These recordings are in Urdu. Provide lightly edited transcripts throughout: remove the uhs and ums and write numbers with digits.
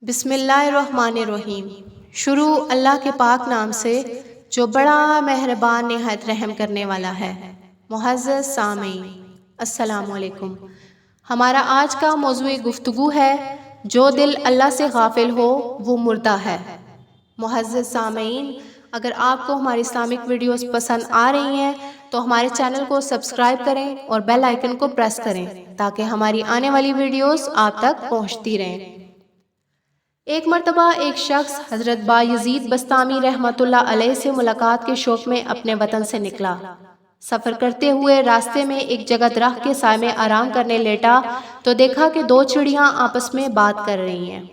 بسم اللہ الرحمن الرحیم۔ شروع اللہ کے پاک نام سے جو بڑا مہربان نہایت رحم کرنے والا ہے۔ معزز سامعین السلام علیکم۔ ہمارا آج کا موضوع گفتگو ہے جو دل اللہ سے غافل ہو وہ مردہ ہے۔ معزز سامعین، اگر آپ کو ہماری اسلامک ویڈیوز پسند آ رہی ہیں تو ہمارے چینل کو سبسکرائب کریں اور بیل آئیکن کو پریس کریں تاکہ ہماری آنے والی ویڈیوز آپ تک پہنچتی رہیں۔ ایک مرتبہ ایک شخص حضرت بایزید بسطامی رحمۃ اللہ علیہ سے ملاقات کے شوق میں اپنے وطن سے نکلا۔ سفر کرتے ہوئے راستے میں ایک جگہ درخت کے سائے میں آرام کرنے لیٹا تو دیکھا کہ دو چڑیاں آپس میں بات کر رہی ہیں۔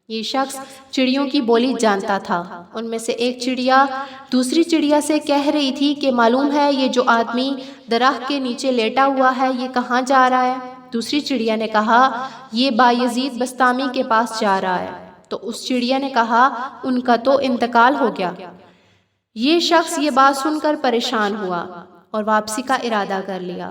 یہ شخص چڑیوں کی بولی جانتا تھا۔ ان میں سے ایک چڑیا دوسری چڑیا سے کہہ رہی تھی کہ معلوم ہے یہ جو آدمی درخت کے نیچے لیٹا ہوا ہے یہ کہاں جا رہا ہے؟ دوسری چڑیا نے کہا یہ بایزید بسطامی کے پاس جا رہا ہے۔ تو اس چڑیا نے کہا ان کا تو انتقال ہو گیا۔ یہ شخص یہ بات سن کر پریشان ہوا اور واپسی کا ارادہ کر لیا۔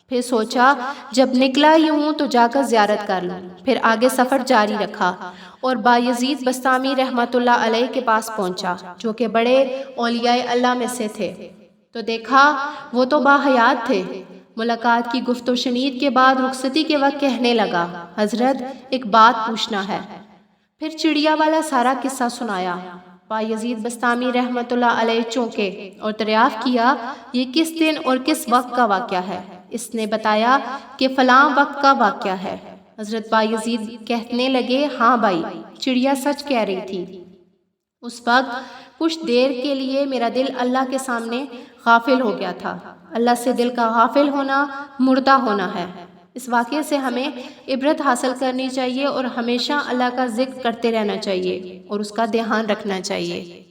پھر سوچا جب نکلا ہی ہوں تو جا کر زیارت کر لوں۔ پھر آگے سفر جاری رکھا اور بایزید بسطامی رحمۃ اللہ علیہ کے پاس پہنچا جو کہ بڑے اولیاء اللہ میں سے تھے۔ تو دیکھا وہ تو باحیات تھے۔ ملاقات کی گفت و شنید کے بعد رخصتی کے وقت کہنے لگا حضرت ایک بات پوچھنا ہے۔ پھر چڑیا والا سارا قصہ سنایا۔ بایزید بسطامی رحمۃ اللہ علیہ چونکے اور دریافت کیا یہ کس دن اور کس وقت کا واقعہ ہے؟ اس نے بتایا کہ فلاں وقت کا واقعہ ہے۔ حضرت بایزید کہنے لگے ہاں بھائی چڑیا سچ کہہ رہی تھی۔ اس وقت کچھ دیر کے لیے میرا دل اللہ کے سامنے غافل ہو گیا تھا۔ اللہ سے دل کا غافل ہونا مردہ ہونا ہے۔ اس واقعے سے ہمیں عبرت حاصل کرنی چاہیے اور ہمیشہ اللہ کا ذکر کرتے رہنا چاہیے اور اس کا دھیان رکھنا چاہیے۔